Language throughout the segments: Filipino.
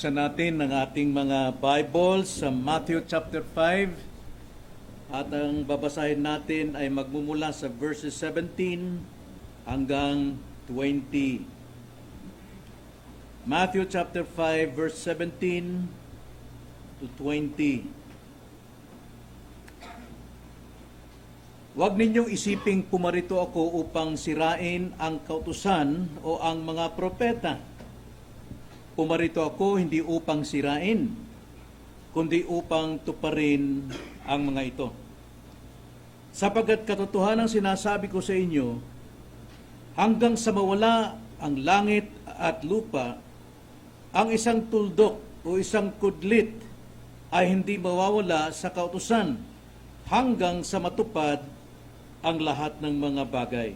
Buksan natin ang ating mga Bibles sa Matthew chapter 5 at ang babasahin natin ay magmumula sa verses 17 hanggang 20. Matthew chapter 5 verse 17 to 20. Huwag ninyong isiping pumarito ako upang sirain ang kautusan o ang mga propeta. Pumarito ako hindi upang sirain, kundi upang tuparin ang mga ito. Sapagkat katotohanan sinasabi ko sa inyo, hanggang sa mawala ang langit at lupa, ang isang tuldok o isang kudlit ay hindi mawawala sa kautusan hanggang sa matupad ang lahat ng mga bagay.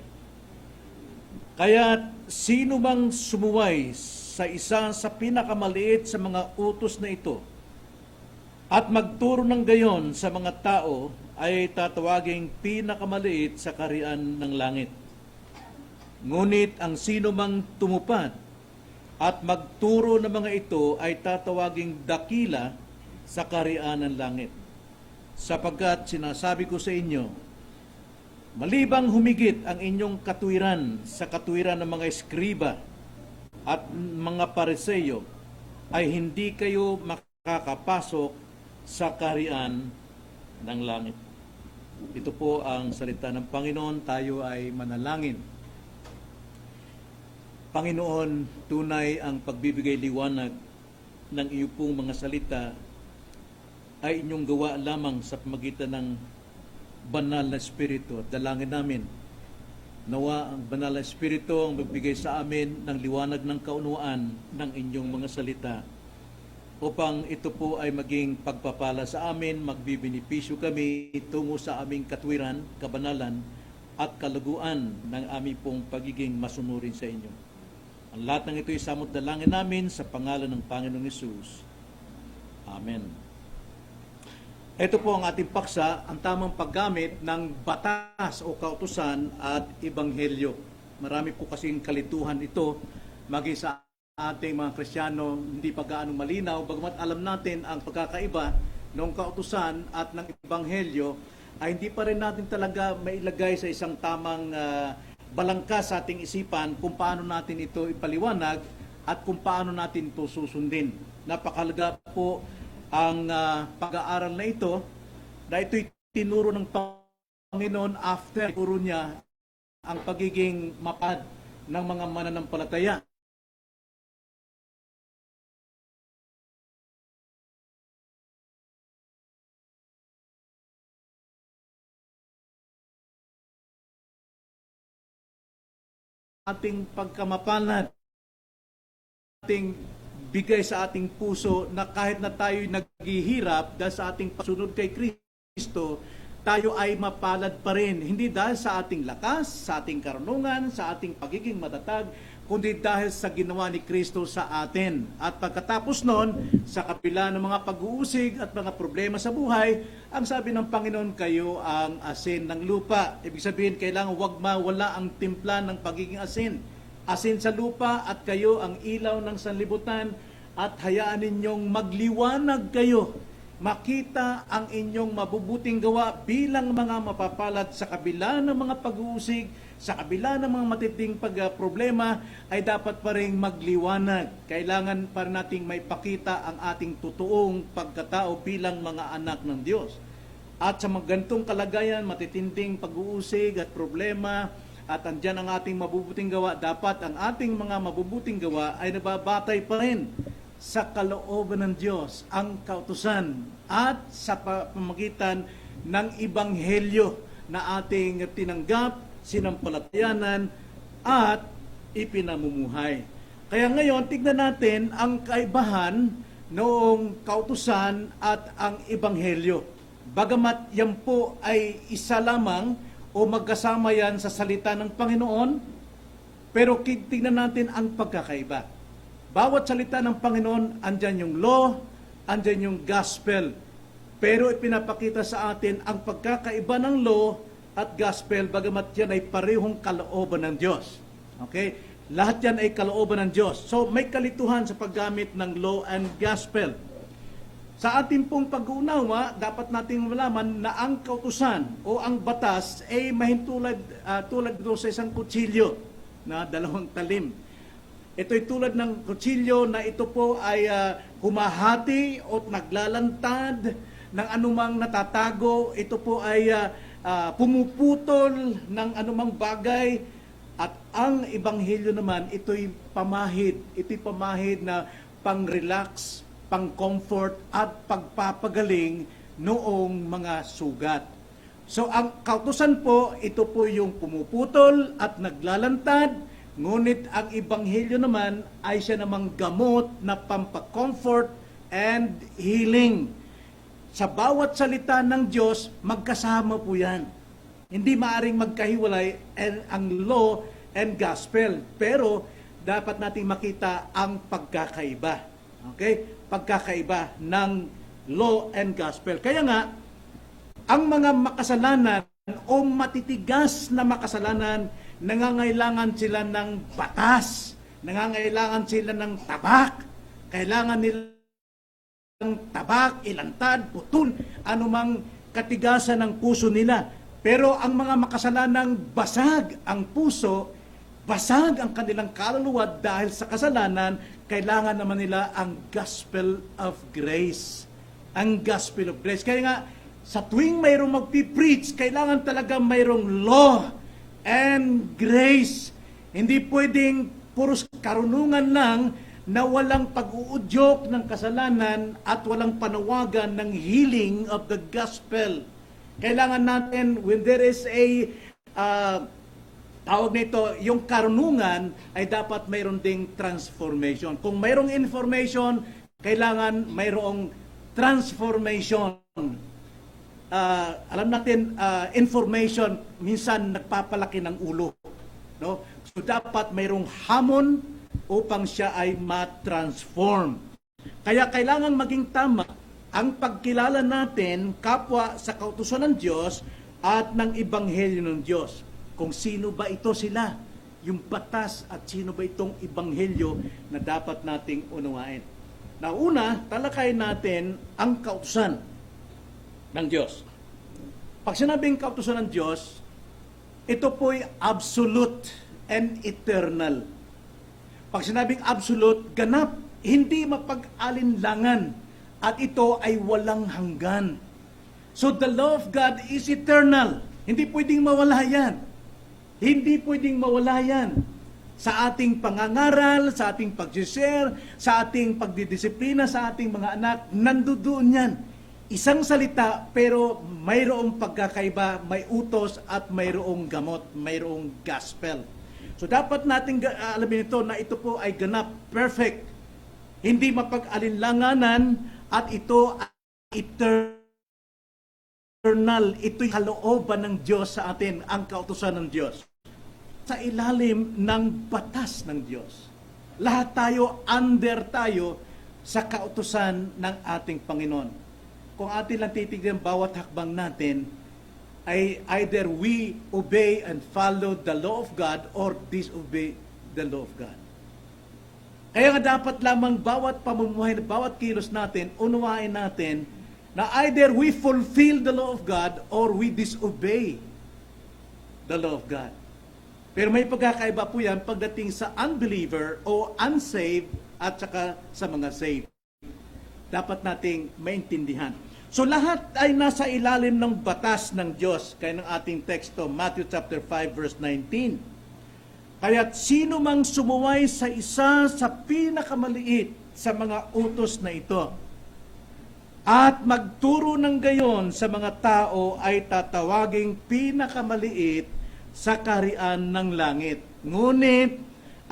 Kaya sino mang sumuway sa isa sa pinakamaliit sa mga utos na ito at magturo ng gayon sa mga tao ay tatawaging pinakamaliit sa kaharian ng langit. Ngunit ang sino mang tumupad at magturo ng mga ito ay tatawaging dakila sa kaharian ng langit. Sapagkat sinasabi ko sa inyo, malibang humigit ang inyong katuwiran sa katuwiran ng mga eskriba at mga Pariseo, ay hindi kayo makakapasok sa kaharian ng langit. Ito po ang salita ng Panginoon. Tayo ay manalangin. Panginoon, tunay ang pagbibigay liwanag ng iyo pong mga salita ay inyong gawa lamang sa pamagitan ng banal na Espiritu. Dalangin namin, nawa ang banal na Espiritu ang magbigay sa amin ng liwanag ng kaunuan ng inyong mga salita upang ito po ay maging pagpapala sa amin, magbibinipisyo kami tungo sa aming katwiran, kabanalan at kalaguan ng aming pong pagiging masunurin sa inyo. Ang lahat ng ito ay samot dalangin namin sa pangalan ng Panginoong Hesus. Amen. Ito po ang ating paksa, ang tamang paggamit ng batas o kautusan at ebanghelyo. Marami po kasing kalituhan ito, maging sa ating mga Kristiyano, hindi pa gaano malinaw, bagamat alam natin ang pagkakaiba ng kautusan at ng ebanghelyo, ay hindi pa rin natin talaga mailagay sa isang tamang balangkas sa ating isipan kung paano natin ito ipaliwanag at kung paano natin ito susundin. Napakahalaga po ang pag-aaral na ito, na ito'y tinuro ng Panginoon after tinuro niya ang pagiging mapad ng mga mananampalataya. Ating pagkamapalad, ating bigay sa ating puso na kahit na tayo'y naghihirap dahil sa ating pasunod kay Kristo, tayo ay mapalad pa rin. Hindi dahil sa ating lakas, sa ating karunungan, sa ating pagiging matatag, kundi dahil sa ginawa ni Kristo sa atin. At pagkatapos nun, sa kapila ng mga pag-uusig at mga problema sa buhay, ang sabi ng Panginoon, kayo ang asin ng lupa. Ibig sabihin, kailangan huwag mawala ang timpla ng pagiging asin. Asin sa lupa at kayo ang ilaw ng sanlibutan at hayaan ninyong magliwanag kayo. Makita ang inyong mabubuting gawa bilang mga mapapalad sa kabila ng mga pag-uusig, sa kabila ng mga matinding problema ay dapat pa rin magliwanag. Kailangan pa rin nating maipakita ang ating totoong pagkatao bilang mga anak ng Diyos. At sa mga ganitong kalagayan, matitinding pag-uusig at problema, at andyan ang ating mabubuting gawa, dapat ang ating mga mabubuting gawa ay nababatay pa rin sa kalooban ng Diyos, ang kautusan, at sa pamamagitan ng ebanghelyo na ating tinanggap, sinampalatayanan, at ipinamumuhay. Kaya ngayon, tignan natin ang kaibahan noong kautusan at ang ebanghelyo. Bagamat yan po ay isa lamang, o magkasama yan sa salita ng Panginoon, pero tignan natin ang pagkakaiba. Bawat salita ng Panginoon, andyan yung law, andyan yung gospel. Pero ipinapakita sa atin ang pagkakaiba ng law at gospel, bagamat yan ay parehong kalooban ng Diyos. Okay? Lahat yan ay kalooban ng Diyos. So may kalituhan sa paggamit ng law and gospel. Sa ating pong pag-uunawa, dapat nating malaman na ang kautusan o ang batas ay mahintulad tulad doon sa isang kutsilyo na dalawang talim. Ito'y tulad ng kutsilyo na ito po ay humahati o naglalantad ng anumang natatago. Ito po ay pumuputol ng anumang bagay. At ang Ebanghelyo naman, ito'y pamahid. Ito'y pamahid na pang-relax, pang-comfort at pagpapagaling noong mga sugat. So ang kautusan po, ito po yung pumuputol at naglalantad, ngunit ang Ebanghelyo naman ay siya namang gamot na pampa-comfort and healing. Sa bawat salita ng Diyos, magkasama po yan. Hindi maaring magkahiwalay ang law and gospel. Pero dapat nating makita ang pagkakaiba. Okay? Pagkakaiba ng law and gospel. Kaya nga, ang mga makasalanan o matitigas na makasalanan, nangangailangan sila ng batas. Nangangailangan sila ng tabak. Kailangan nila ng tabak, ilantad, putol, anumang katigasan ng puso nila. Pero ang mga makasalanang basag ang puso, basag ang kanilang kaluluwa dahil sa kasalanan, kailangan naman nila ang gospel of grace. Ang gospel of grace. Kaya nga, sa tuwing mayroong magpipreach, kailangan talaga mayroong law and grace. Hindi pwedeng puros karunungan lang na walang pag-uudyok ng kasalanan at walang panawagan ng healing of the gospel. Kailangan natin, when there is a, tawag nito, yung karunungan, ay dapat mayroon ding transformation. Kung mayroong information, kailangan mayroong transformation. Alam natin, information, minsan nagpapalaki ng ulo. No? So dapat mayroong hamon upang siya ay ma-transform. Kaya kailangan maging tama ang pagkilala natin kapwa sa kautusan ng Diyos at ng Ebanghelyo ng Diyos. Kung sino ba ito sila, yung batas at sino ba itong Ebanghelyo na dapat nating unawain. Na una, talakayin natin ang kautusan ng Diyos. Pag sinabing kautusan ng Diyos, ito po'y absolute and eternal. Pag sinabing absolute, ganap, hindi mapag-alinlangan. At ito ay walang hanggan. So the law of God is eternal. Hindi pwedeng mawala yan. Hindi pwedeng mawala yan. Sa ating pangangaral, sa ating pag-share, sa ating pagdidisiplina, sa ating mga anak, nandoon yan. Isang salita, pero mayroong pagkakaiba, may utos at mayroong gamot, mayroong gospel. So dapat natin alamin ito na ito po ay ganap, perfect. Hindi mapag-alinlanganan, at ito ay eternal. Ito'y kalooban ng Diyos sa atin, ang kautusan ng Diyos. Sa ilalim ng batas ng Diyos. Lahat tayo, under tayo sa kautusan ng ating Panginoon. Kung atin lang titignan bawat hakbang natin, ay either we obey and follow the law of God or disobey the law of God. Kaya nga dapat lamang bawat pamumuhay, bawat kilos natin, unawain natin na either we fulfill the law of God or we disobey the law of God. Pero may pagkakaiba po yan pagdating sa unbeliever o unsaved at saka sa mga saved. Dapat nating maintindihan. So lahat ay nasa ilalim ng batas ng Diyos. Kaya ng ating teksto, Matthew chapter 5 verse 19. Kaya't sino mang sumuway sa isa sa pinakamaliit sa mga utos na ito at magturo ng gayon sa mga tao ay tatawaging pinakamaliit sa kaharian ng langit. Ngunit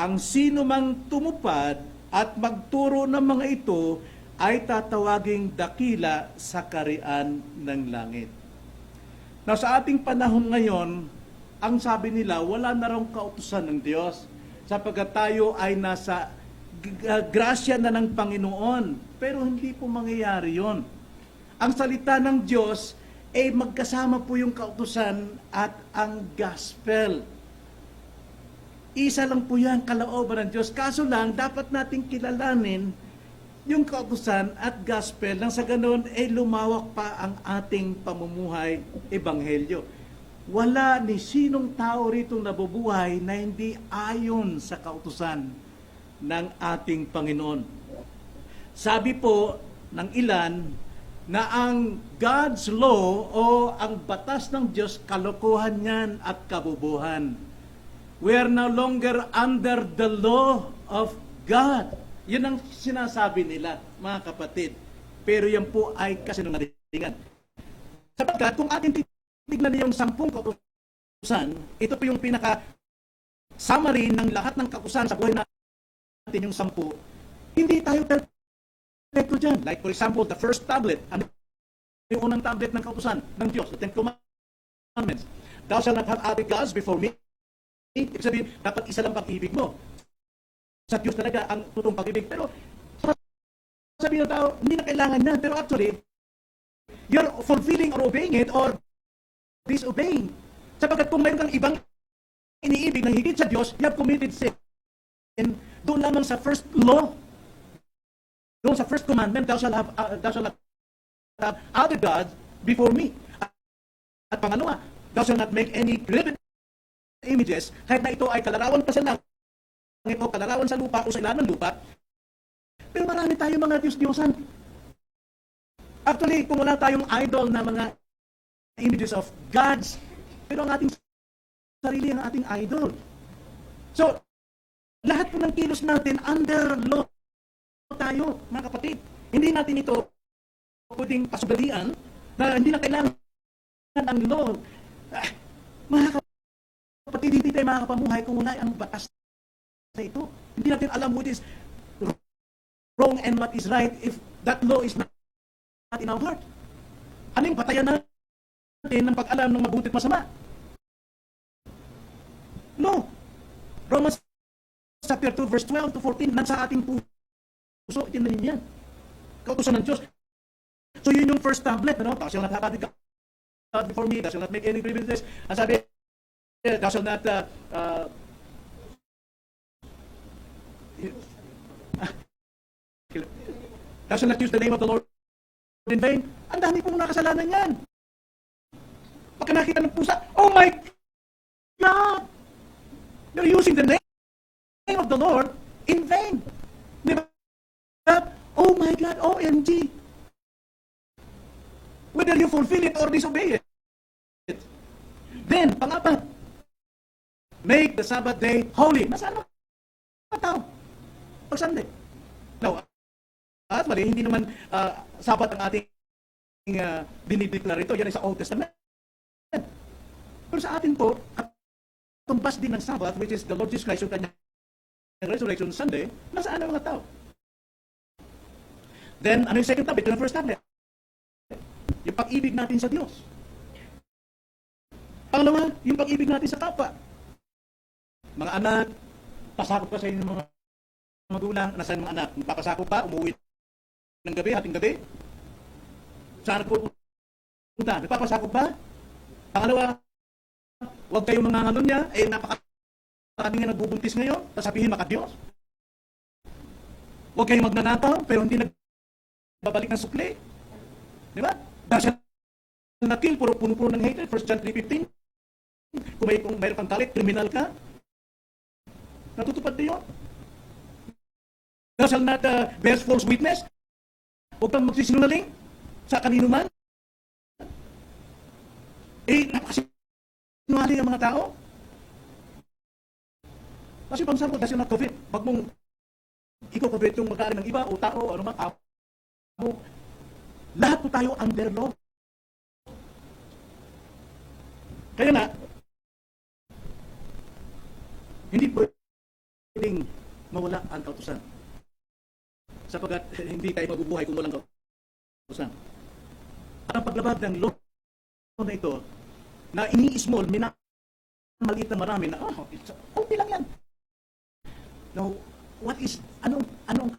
ang sino mang tumupad at magturo ng mga ito ay tatawaging dakila sa kaharian ng langit. Now sa ating panahon ngayon, ang sabi nila, wala na raw kautusan ng Diyos sapagkat tayo ay nasa grasya na ng Panginoon. Pero hindi po mangyayari yon. Ang salita ng Diyos ay magkasama po yung kautusan at ang gospel. Isa lang po yan, kalooban ng Diyos. Kaso lang, dapat nating kilalanin yung kautusan at gospel nang sa ganun ay lumawak pa ang ating pamumuhay ebanghelyo. Wala ni sinong tao rito nabubuhay na hindi ayon sa kautusan ng ating Panginoon. Sabi po ng ilan na ang God's law o ang batas ng Diyos, kalokohan yan at kabubuhan. We are no longer under the law of God. Yun ang sinasabi nila, mga kapatid. Pero yan po ay kasinungalingan. Sapagkat kung ating titignan yung 10 kautusan, ito po yung pinaka-summary ng lahat ng kautusan sa buhay natin, yung 10. Hindi tayo perfecto dyan. Like for example, the first tablet, ano yung unang tablet ng kautusan ng Diyos, the Ten Commandments. Thou shalt not have other gods before me. Ibig sabihin, dapat isa lang pag-ibig mo. Sa Diyos talaga ang totoong pag-ibig. Pero sabi ng tao, hindi na kailangan na. Pero actually, you're fulfilling or obeying it or disobeying. Sapagkat kung mayroon kang ibang iniibig na higit sa Diyos, you have committed sin. And doon lamang sa first law, doon sa first commandment, thou shalt not have other gods before me. At pangalawa, thou shalt not make any graven images, kahit na ito ay kalarawan pa sa langit o kalarawan sa lupa o sa ilalim ng lupa. Pero marami tayong mga Diyos-Diyosan. Actually, kung wala tayong idol na mga images of gods, pero ang ating sarili ang ating idol. So, lahat po ng kilos natin under law tayo, mga kapatid. Hindi natin ito pwedeng pasugalian na hindi na kailangan ang law. Mga kapatid, hindi tayo makakapamuhay kung wala ang batas na ito. Hindi natin alam what is wrong and what is right if that law is not in our heart. Ano yung patayan natin ng pag-alam ng mabuti at masama? No. Romans chapter 2 verse 12 to 14, nasa ating puso, itinanim yan. Kautusan ng Diyos. So yun yung first tablet, ano? Thou shalt not have other gods before me, thou shalt not make any graven images. Ang sabi, thou shalt not thou shalt not use the name of the Lord in vain. Ang dami pong nakasalanan yan. Pagka nakita ng pusa, oh my God! You're using the name of the Lord in vain. Di ba? Oh my God, OMG! Whether you fulfill it or disobey it. Then, pang-apat, make the Sabbath day holy. Nasaan ang tao? Pag Sunday. Now, actually, hindi naman Sabbath ang ating dinideklara ito. Yan ay sa Old Testament. Pero sa atin po, katumbas din ng Sabbath, which is the Lord Jesus Christ, yung kanyang Resurrection Sunday, nasaan ang mga tao? Then, ano yung second tablet? Yung first tablet? Yung pag-ibig natin sa Diyos. Pangalawa, yung pag-ibig natin sa kapwa. Mga anak, pasakop ka sa inyong mga magulang. Nasaan mga anak? Papasakop pa, umuwi ng gabi, hating gabi. Saan nagpupunta? Nagpapasakop pa? Pangalawa, huwag kayong mga ngalunya, napakaraming nga nagbubuntis ngayon, sasabihin maka-Diyos. Huwag kayong magnanakaw, pero hindi nagbabalik ng sukli. Di ba? Dahil na kill, puno-puno ng hatred, 1 John 3:15. Kung mayroon kang galit, criminal ka. Natutupad niyo. Thou shalt not bear false witness. Huwag kang magsisinungaling sa kanino man. Napakasinungaling ang mga tao. Kasi pang sabi, dahil not covet. Huwag mong iko-covet yung magkari ng iba o tao o ano man. Lahat po tayo under law. Kaya nga, hindi pwedeng mawala ang kautusan. Sapagat hindi tayo mabubuhay kung walang kautusan. At ang paglabag ng law na ito, na ini-small, maliit na marami na, okay lang yan. Now, anong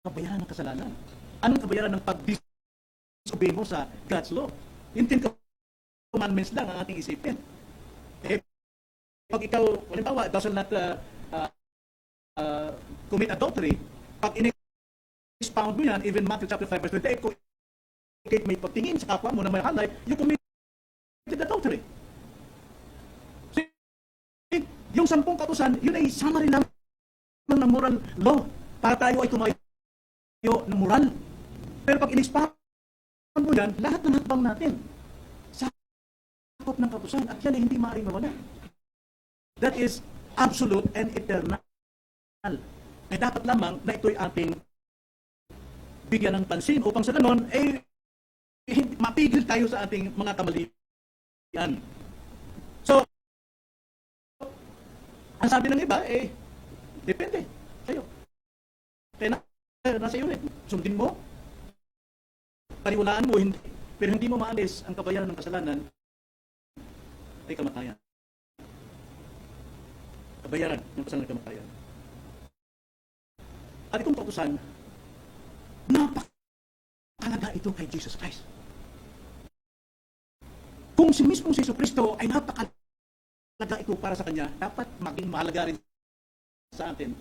kabayaran ng kasalanan? Anong kabayaran ng pag-disobey mo sa God's law? Yung Ten Commandments lang ang ating isipin. pag ikaw, halimbawa, doesn't not commit adultery, pag in-expound mo yan, even Matthew chapter 5 verse 28, kung ikay may pagtingin sa kapwa mo na may halay, you committed adultery. So, yung 10 kautusan, yun ay summary lang ng moral law para tayo ay tumayo ng moral. Pero pag in-expound mo yan, lahat ng hakbang natin sakop ng kautusan at yan ay hindi maaaring mawala. That is absolute and eternal. Ay dapat lamang na ito'y ating bigyan ng pansin upang sa ganon ay mapigil tayo sa ating mga kamalian. So, ang sabi ng iba, depende sa'yo. Kaya nasa iyo sundin mo, paniwalaan mo, hindi, pero hindi mo maalis ang kabayaran ng kasalanan ay kamatayan. Kabayaran ng kasalanan ay kamatayan. At itong kautusan, napakalaga ito kay Jesus Christ. Kung si mismong si Jesucristo ay napakalaga ito para sa Kanya, dapat maging mahalaga rin sa atin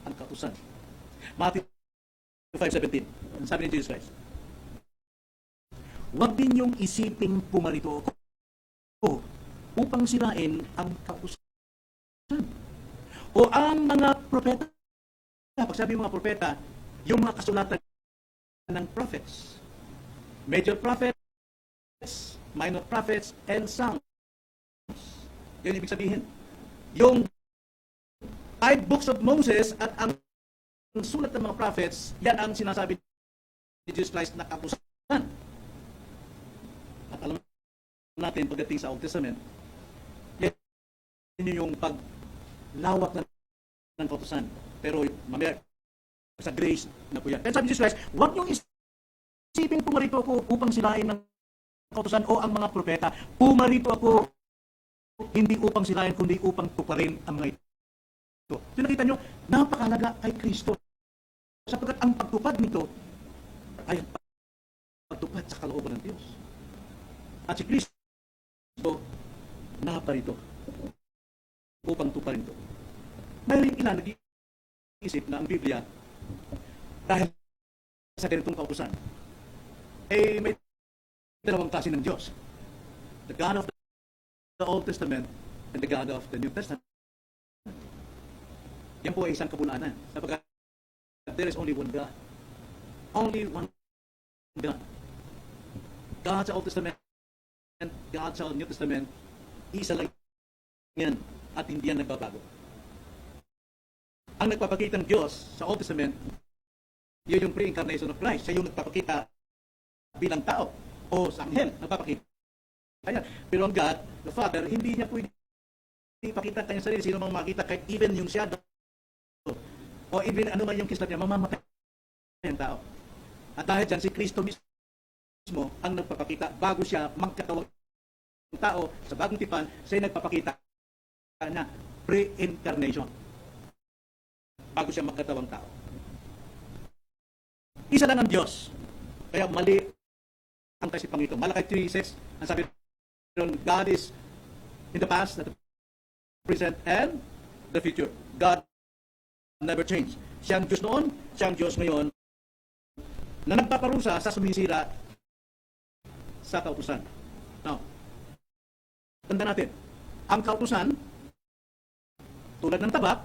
ang kautusan. Matthew 5:17, sabi ni Jesus Christ, huwag din niyong isiping pumarito ako upang sirain ang kautusan o ang mga propeta. Pag sabi mga propeta, yung mga kasulatan ng prophets, major prophets, minor prophets, and psalms. Yan ibig sabihin. Yung 5 books of Moses at ang sulat ng mga prophets, yan ang sinasabi ni Jesus Christ na kautusan. At alam natin pagdating sa Old Testament, yan yung paglawak ng kautusan. Pero mamaya sa grace na po yan. Kaya sabi ni Jesus Christ, huwag niyong isipin pumarito ako upang silain ng kautusan o ang mga propeta. Pumarito ako hindi upang silain, kundi upang tuparin ang mga ito. So nakita niyo, napakalaga kay Kristo. Sapagkat ang pagtupad nito ay pagtupad sa kalooban ng Diyos. At si Kristo naparito upang tuparin ito. Mayroon ilan nag-iisip na ang Biblia dahil sa ganitong kautusan may dalawang klase ng Diyos. The God of the Old Testament and the God of the New Testament. Yan po ay isang kabulaanan. Sapagkat there is only one God. Only one God. God sa Old Testament and God sa New Testament, isa lang yan at hindi yan nagbabago. Ang nagpapakita ng Diyos sa Old Testament, yun yung pre-incarnation of Christ. Siya yung nagpapakita bilang tao o sa anghel, nagpapakita. Kaya, pero ang God, the Father, hindi niya pwede ipakita kanyang sarili. Sino mang makita, kahit even yung shadow o even ano man yung kislap niya, mamamatay ang tao. At dahil dyan, si Kristo mismo ang nagpapakita bago siya magkatawang tao sa bagong tipan, siya nagpapakita na pre-incarnation bago siya magkatawang tao. Isa lang ang Diyos. Kaya mali ang kaisipang ito. Malakay 3:6, ang sabi doon, God is in the past, the present, and the future. God never change. Siya ang Diyos noon, siya ang Diyos ngayon, na nagpaparusa sa sumisira sa kautusan. Now, tanda natin, ang kautusan, tulad ng tabak,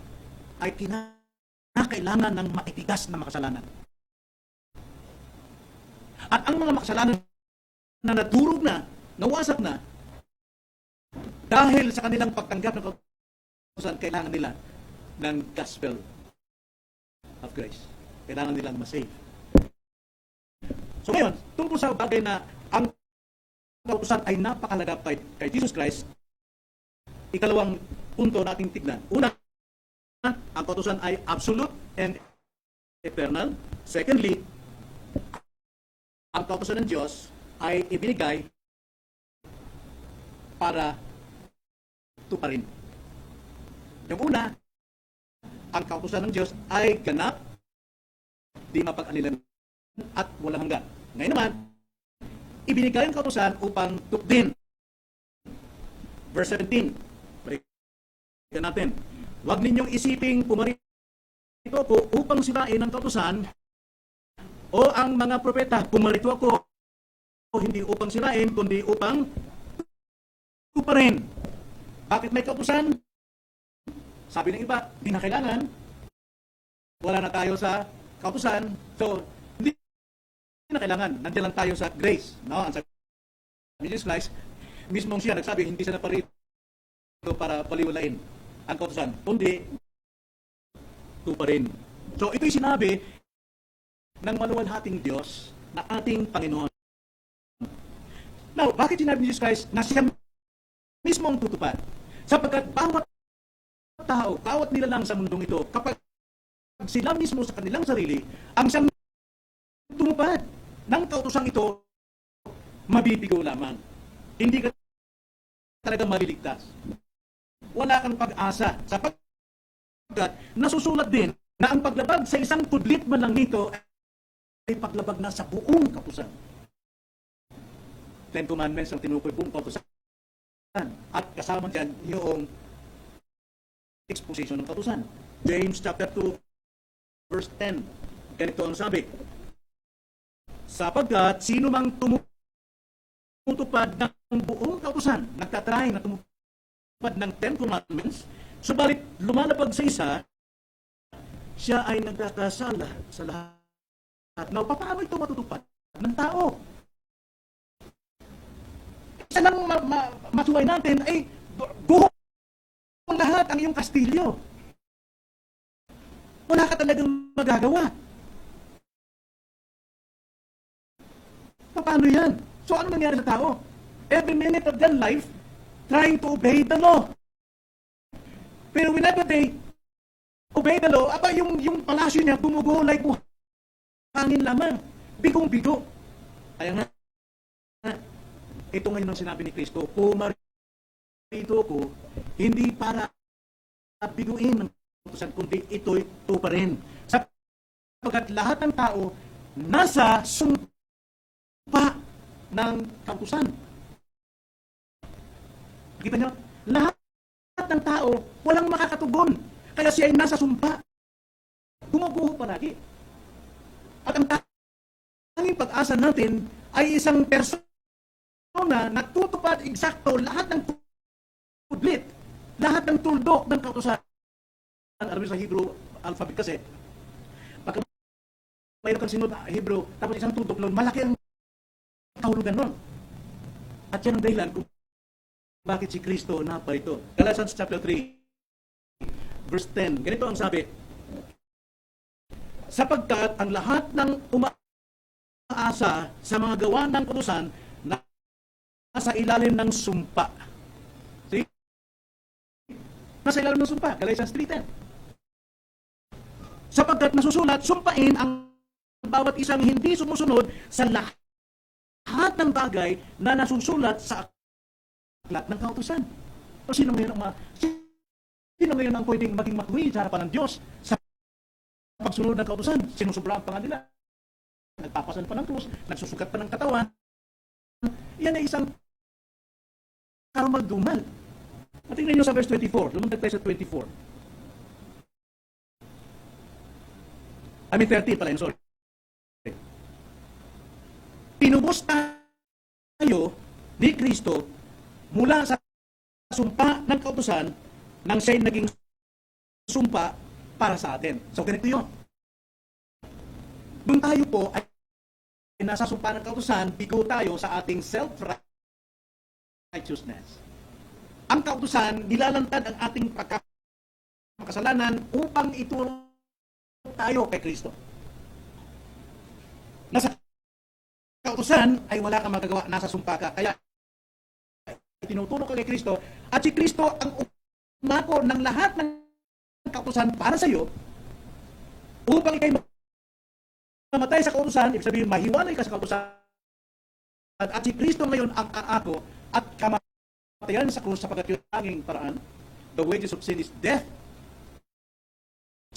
ay kinakailangan ng maitigas na makasalanan. At ang mga makasalanan na nadurog na, nawasak na, dahil sa kanilang pagtanggap ng kautusan, kailangan nila ng gospel of grace. Kailangan nilang masave. So ngayon, tungkol sa bagay na ang kautusan ay napakalaga kay Jesus Christ, ikalawang punto nating tignan. Una, ang kautusan ay absolute and eternal. Secondly, ang kautusan ng Diyos ay ibinigay para tuparin. Yung una, ang kautusan ng Diyos ay ganap, di mapag-alilan at walang hanggan. Ngayon naman, ibinigay ang kautusan upang tukdin. Verse 17, natin. Huwag ninyong isiping pumarito ako upang sirain ang kautusan o ang mga propeta. Pumarito ako hindi upang sirain, kundi upang tuparin. Bakit may kautusan? Sabi ng iba, di na kailangan. Wala na tayo sa kautusan. So, hindi na kailangan. Nandiyan lang tayo sa grace. No? Ang sabi ni Jesus Christ, mismong siya nagsabi, hindi siya naparito para paliwalain ang kautusan, kundi tuparin. So, ito'y sinabi ng maluwalhating Diyos na ating Panginoon. Now, bakit sinabi ni Jesus Christ na siya mismong tutupad? Sapagkat bawat tao, bawat nilalang sa mundong ito, kapag sila mismo sa kanilang sarili, ang siyang tumupad ng kautusang ito, mabibigo lamang. Hindi ka talaga maliligtas. Wala kang pag-asa sapagkat nasusulat din na ang paglabag sa isang kudlit man lang nito ay paglabag na sa buong kautusan. 10 Commandments ang tinukoy buong kautusan. At kasama dyan yung exposition ng kautusan. James chapter 2 verse 10. Ganito ang sabi. Sapagkat sino mang tumutupad ng buong kautusan, nagtatry na tumupad ng 10 Commandments, subalit lumalapag sa isa, siya ay nagkakasala sa lahat. Now, paano ito matutupad ng tao? Isa lang masuway natin ay buhok lahat ang iyong kastilyo. Wala ka talagang magagawa. Paano yan? So, ano nangyari sa tao? Every minute of their life, trying to obey the law. Pero whenever they obey the law, yung palasyo niya gumugo like hangin lamang. Bigong-bigo. Kaya nga, ito ngayon ang sinabi ni Kristo, pumarito ko, hindi para biguin ng kautusan, kundi ito'y tuparin. Sapagkat lahat ng tao nasa sumpa ng kautusan. Kita niyo? Lahat ng tao walang makakatugon. Kaya siya ay nasa sumpa. Gumuguho palagi. At ang tanging pag-asa natin ay isang persona na tutupad eksakto lahat ng pudlit, lahat ng tuldok ng kautusan. Alam mo sa Hebrew alphabet kasi, pagka mayroon kang sinunod Hebrew, tapos isang tuldok nun, malaki ang kahulugan nun. At yan ang dahilan kung bakit si Kristo naparito. Galatians chapter 3, verse 10. Ganito ang sabi. Sapagkat ang lahat ng umaasa sa mga gawa ng kautusan na nasa ilalim ng sumpa. See? Nasa ilalim ng sumpa. Galatians 3:10. Sapagkat nasusulat, sumpain ang bawat isang hindi sumusunod sa lahat ng bagay na nasusulat sa aklat ng kautusan. O sino ngayon ang pwedeng maging matuwid sa harapan ng Diyos sa pagsunod ng kautusan? Sinusubra ang pa nila. Nagpapasan pa ng krus, nagsusukat pa ng katawan. Yan ay isang karumal-dumal. At tingnan nyo sa verse 24. Lumundag tayo sa 24. 13 pala yun, sorry. Pinubos tayo ni Kristo mula sa sumpa ng kautusan nang siya'y naging sumpa para sa atin. So, ganito yun. Doon tayo po ay nasa sumpa ng kautusan, bigo tayo sa ating self-righteousness. Ang kautusan, nilalantad ang ating pagkakasalanan upang ituro tayo kay Kristo. Nasa kautusan ay wala kang magagawa, nasa sumpa ka. Kaya tinuturo ka kay Kristo at si Kristo ang umako ng lahat ng kautusan para sa iyo upang ikay mamatay sa kautusan, ibig sabihin mahiwalay ka sa kautusan. At si Kristo ngayon ang aako at kamatayan sa krus sapagkat yung tanging paraan. The wages of sin is death.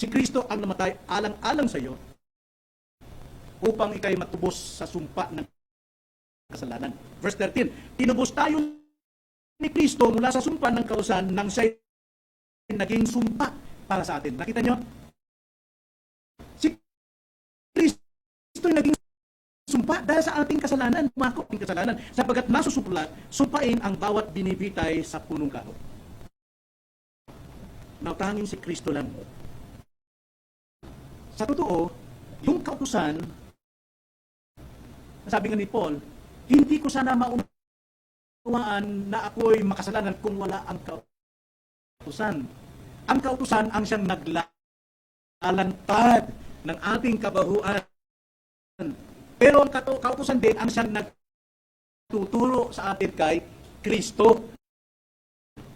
Si Kristo ang namatay alang-alang sa iyo upang ikay matubos sa sumpa ng kasalanan. Verse 13, tinubos tayo ni Kristo mula sa sumpa ng kautusan nang siya'y naging sumpa para sa atin. Nakita nyo? Si Kristo naging sumpa dahil sa ating kasalanan, umako ang kasalanan, sapagkat nasusumplat, sumpain ang bawat binibitay sa punong kahoy. Now, tanging si Kristo lang. Sa totoo, yung kautusan, sabi nga ni Paul, hindi ko sana maunawaan na ako'y makasalanan kung wala ang kautusan. Ang kautusan ang siyang naglalantad ng ating kabahuan. Pero ang kautusan din ang siyang nagtuturo sa atin kay Kristo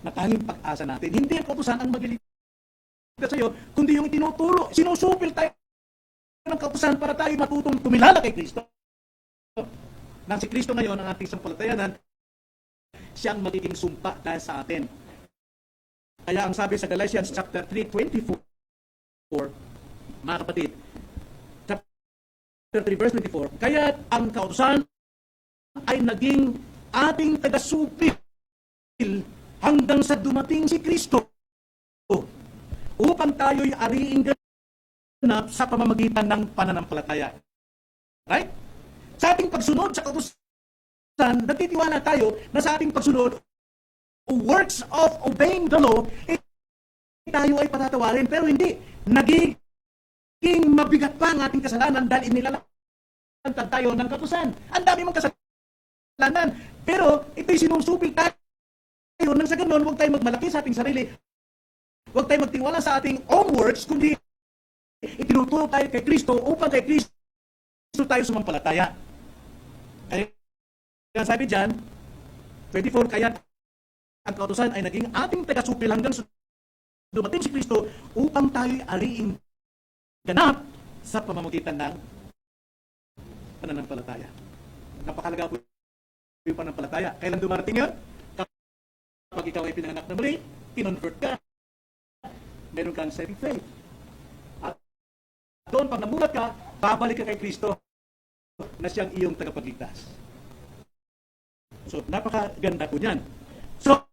na tanging pag-asa natin. Hindi ang kautusan ang magliligtas sa iyo, kundi yung tinuturo. Sinusupil tayo ng kautusan para tayo matutong tumilala kay Kristo. Nang si Kristo ngayon ang ating sampalatayanan, siyang magiging sumpa dahil sa atin. Kaya ang sabi sa Galatians chapter 3:24, mga kapatid, 3 verse 24, kaya ang kautusan ay naging ating tagasupil hanggang sa dumating si Kristo upang tayo'y ariing ganap sa pamamagitan ng pananampalataya. Right? Sa ating pagsunod sa kautusan, nagtitiwala tayo na sa ating pagsunod, works of obeying the law, tayo ay patatawarin. Pero hindi. Naging mabigat pa ang ating kasalanan dahil inilalantad tayo ng kautusan. Ang dami mong kasalanan. Pero ito'y sinusupil tayo nang sa ganun, huwag tayo magmalaki sa ating sarili. Huwag tayo magtiwala sa ating own works, kundi itinuturo tayo kay Kristo upang kay Kristo tayo sumampalataya. Kaya sabi dyan, 24, kaya ang kautusan ay naging ating tagasupil hanggang dumating si Kristo upang tayo'y ariing ganap sa pamamagitan ng pananampalataya. Napakalaga po yung pananampalataya. Kailan dumarating yun? Kapag ikaw ay pinanganak na muli, kinonvert ka, meron kang saving faith. At doon, pag namulat ka, babalik ka kay Kristo na siyang iyong tagapagligtas. So, napakaganda po niyan. So,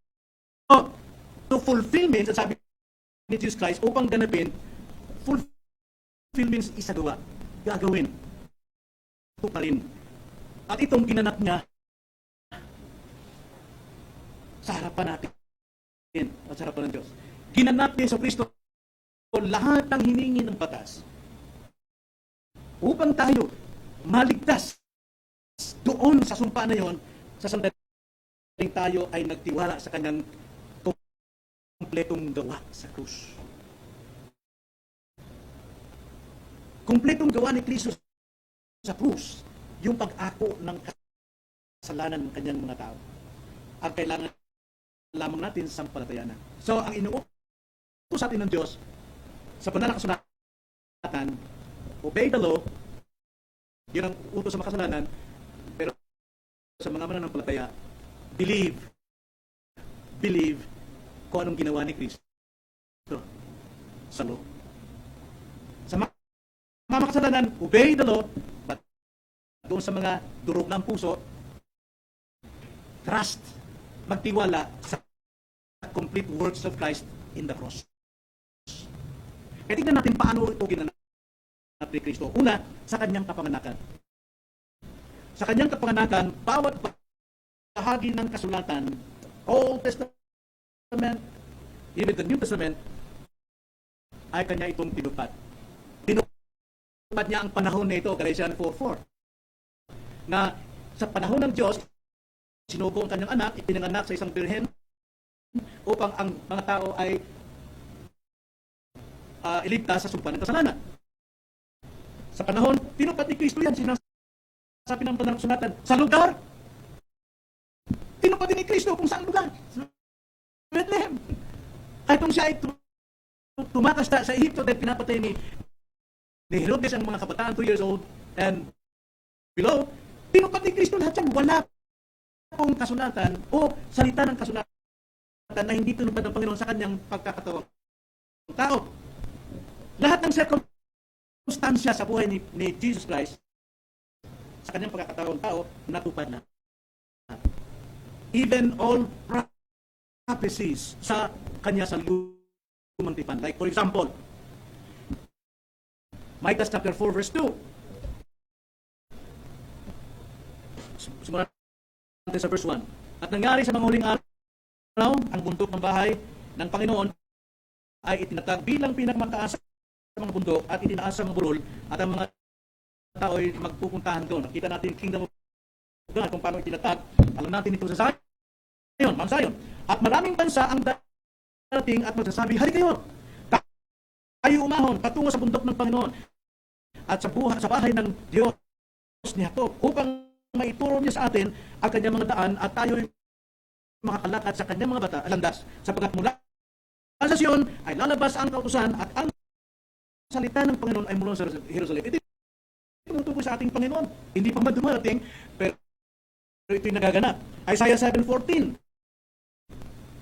to fulfill means, sabi ni Jesus Christ, upang ganapin, fulfill means isagawa, gagawin. Ito pa rin. At itong ginanap niya sa harapan natin at sa harapan ng Diyos. Ginanap niya sa Kristo lahat ng hiningi ng batas upang tayo maligtas doon sa sumpa na yon, sa sandaling tayo ay nagtiwala sa kanyang kumpletong gawa sa krus. Kumpletong gawa ni Kristo sa krus, yung pag-ako ng kasalanan ng kanyang mga tao. Ang kailangan lamang natin sa sampalatayanan. So, ang inuutos sa atin ng Diyos sa banal na kasulatan, obey the law, yun ang utos sa makasalanan, pero sa mga mananampalataya, believe kung anong ginawa ni Kristo sa law. Sa mga makasalanan, obey the law, but doon sa mga durog ng puso, trust, magtiwala sa complete works of Christ in the cross. Kaya tignan natin paano ito ginanap ni Kristo. Una, sa kanyang kapanganakan. Sa kanyang kapanganakan, bawat bahagi ng kasulatan, Old Testament, even the New Testament, ay kanya itong tinupad. Tinupad niya ang panahon na ito, Galatians 4:4, na sa panahon ng Diyos, sinugo ang kanyang anak, ipinanganak sa isang birhen upang ang mga tao ay iligtas sa sumpa ng kasalanan. Sa panahon, tinupad ni Kristo yan, sinasabi ng banal na kasulatan, sa lugar, tinupad din ni Kristo kung saan lugar. Bethlehem. Ay kung siya ay tumakas sa Egypto dahil pinapatay ni Herodes ang mga kabataan 2 years old and below, tinupad ni Kristo lahat yan. Wala pong kasulatan o salita ng kasulatan na hindi tinupad ng Panginoon sa kanyang pagkakatawang tao. Lahat ng circumstansya sa buhay ni Jesus Christ sa kanyang pagkakatawang tao, natupad na. Even all prophecies sa kanya sa lumang tipan. Like for example, Micah chapter 4 verse 2. Simulan natin sa verse 1. At nangyari sa mga huling araw, ang bundok ng bahay ng Panginoon ay itinatag bilang pinakmataas sa mga bundok at itinaas sa mga burol at ang mga tao ay magpupuntahan doon. Nakita natin Kingdom of God kung paano itinatag. Alam natin ito sa Zion, Mount Zion. At maraming bansa ang darating at magsasabi, "Hari kayo, tayo umahon patungo sa bundok ng Panginoon at sa bahay ng Diyos ni Jacob upang maituro niya sa atin ang kanyang mga daan at tayo'y makakalakad sa kanyang mga landas sapagkat mula sa Sion ay lalabas ang kautusan at ang salita ng Panginoon ay mula sa Jerusalem." Ito tumutukoy sa ating Panginoon. Hindi pa man dumarating, pero ito'y nagaganap. Isaiah 7:14.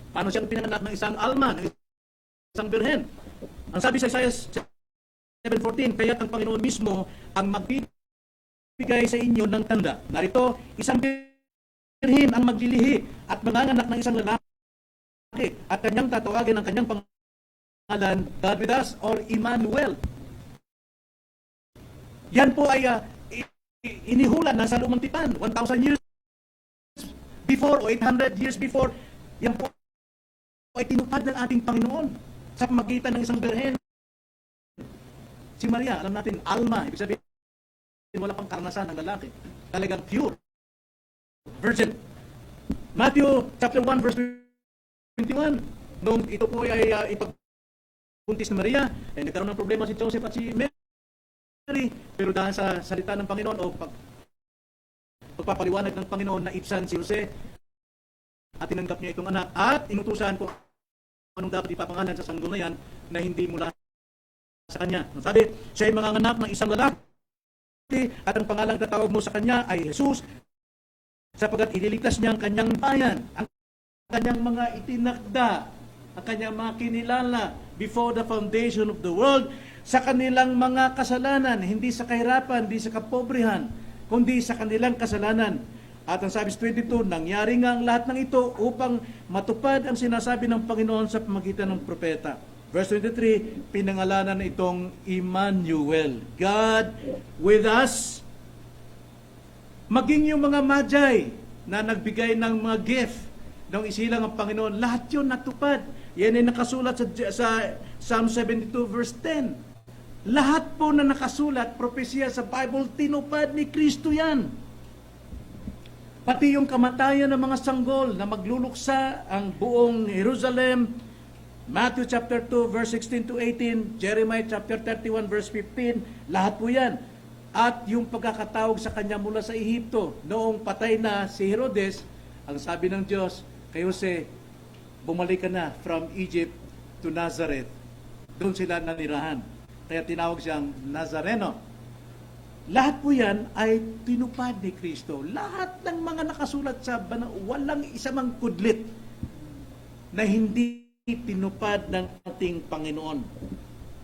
Paano siyang pinanganak ng isang alma, ng isang birhen? Ang sabi sa Isaiah 7:14, kaya't ang Panginoon mismo ang magbibigay sa inyo ng tanda. Narito, isang birhen ang maglilihi at manganganak ng isang lalaki at kanyang tatawagin ang kanyang pangalan, God with us or Emmanuel. Yan po ay inihulan na sa lumang tipan, 1,000 years before o 800 years before. Yan po ay tinupad ng ating Panginoon sa pamagitan ng isang birhen. Si Maria, alam natin, alma, ibig sabihin, wala pang karanasan ng lalaki. Talagang pure. Virgin. Matthew chapter 1 verse 21. Nung ito po ay ipagpuntis ni Maria, ay nagkaroon ng problema si Joseph at si Mary. Pero dahil sa salita ng Panginoon o pagpapaliwanag ng Panginoon na ibsan si Jose at tinanggap niya itong anak at inutusan kung anong dapat ipapangalan sa sanggol na yan na hindi mula sa kanya. Sabi, siya ay manganganak ng isang lalaki at ang pangalang tatawag mo sa kanya ay Jesus sapagkat ililigtas niya ang kanyang bayan, ang kanyang mga itinakda, ang kanyang mga kinilala before the foundation of the world sa kanilang mga kasalanan, hindi sa kahirapan, hindi sa kapobrehan, kundi sa kanilang kasalanan. At ang sabi sa 22, nangyari nga ang lahat ng ito upang matupad ang sinasabi ng Panginoon sa pamagitan ng propeta. Verse 23, pinangalanan itong Emmanuel, God with us. Maging yung mga magi na nagbigay ng mga gift nung isilang ang Panginoon, lahat yun natupad. Yan ay nakasulat sa Psalm 72 verse 10. Lahat po na nakasulat, propesya sa Bible, tinupad ni Kristo yan. Pati yung kamatayan ng mga sanggol na magluluksa ang buong Jerusalem, Matthew chapter 2 verse 16 to 18, Jeremiah chapter 31 verse 15, lahat po yan. At yung pagkakatawag sa kanya mula sa Ehipto, noong patay na si Herodes, ang sabi ng Diyos, kay Jose, bumalik ka na from Egypt to Nazareth. Doon sila nanirahan. Kaya tinawag siyang Nazareno. Lahat po yan ay tinupad ni Kristo. Lahat ng mga nakasulat sa banal, walang isa mang kudlit na hindi tinupad ng ating Panginoon.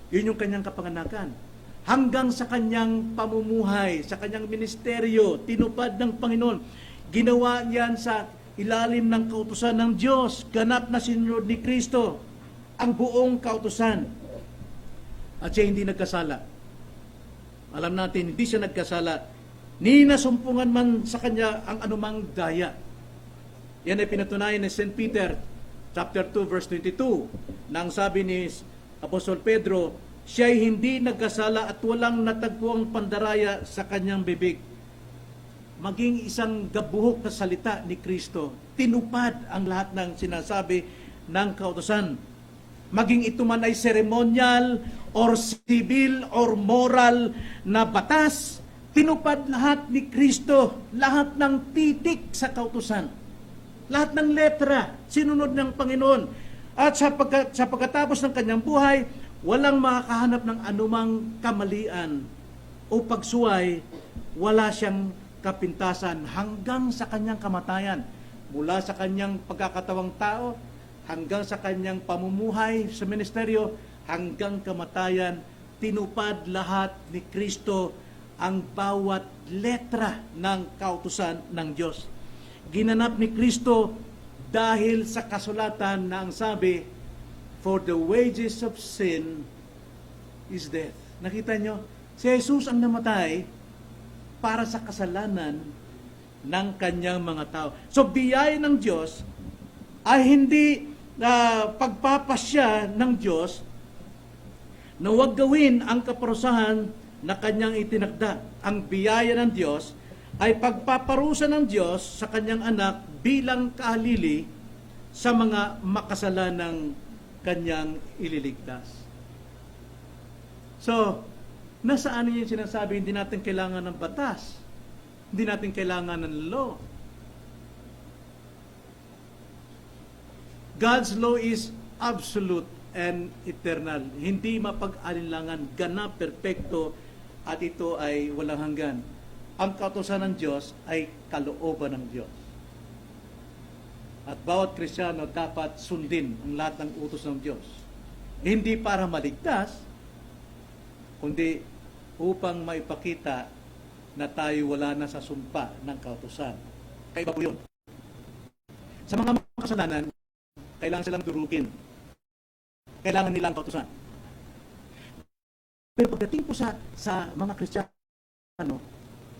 Yun yung kanyang kapanganakan. Hanggang sa kanyang pamumuhay, sa kanyang ministeryo, tinupad ng Panginoon. Ginawa niyan sa ilalim ng kautusan ng Diyos. Ganap na sinunod ni Kristo ang buong kautusan. At siya hindi nagkasala. Alam natin, hindi siya nagkasala. Ni nasumpungan man sa kanya ang anumang daya. Yan ay pinatunayan ni St. Peter, chapter 2, verse 22, nang sabi ni Apostol Pedro, siya ay hindi nagkasala at walang natagpuang pandaraya sa kanyang bibig. Maging isang gabuhok na salita ni Kristo, tinupad ang lahat ng sinasabi ng kautusan. Maging ito man ay ceremonial or civil or moral na batas, tinupad lahat ni Kristo, lahat ng titik sa kautusan. Lahat ng letra, sinunod ng Panginoon. At sa pagkatapos ng kanyang buhay, walang makakahanap ng anumang kamalian o pagsuway, wala siyang kapintasan hanggang sa kanyang kamatayan. Mula sa kanyang pagkakatawang tao, hanggang sa kanyang pamumuhay sa ministeryo, hanggang kamatayan, tinupad lahat ni Kristo ang bawat letra ng kautusan ng Diyos. Ginanap ni Kristo dahil sa kasulatan na ang sabi, For the wages of sin is death. Nakita nyo? Si Jesus ang namatay para sa kasalanan ng kanyang mga tao. So, biyaya ng Diyos ay hindi pagpapasya ng Diyos na huwag gawin ang kaparusahan na kanyang itinakda. Ang biyaya ng Diyos ay pagpaparusa ng Diyos sa kanyang anak bilang kahalili sa mga makasalanang kanyang ililigtas. So, nasaan yung sinasabi, hindi natin kailangan ng batas. Hindi natin kailangan ng law. God's law is absolute and eternal. Hindi mapag-alinlangan, ganap, perpekto, at ito ay walang hanggan. Ang kautusan ng Diyos ay kalooban ng Diyos. At bawat Kristiyano dapat sundin ang lahat ng utos ng Diyos. Hindi para maligtas, kundi upang maipakita na tayo wala na sa sumpa ng kautusan. Kaiba po yun. Sa mga makasalanan, kailangan silang durugin. Kailangan nilang kautusan. Pero pagdating po sa mga Kristiyano,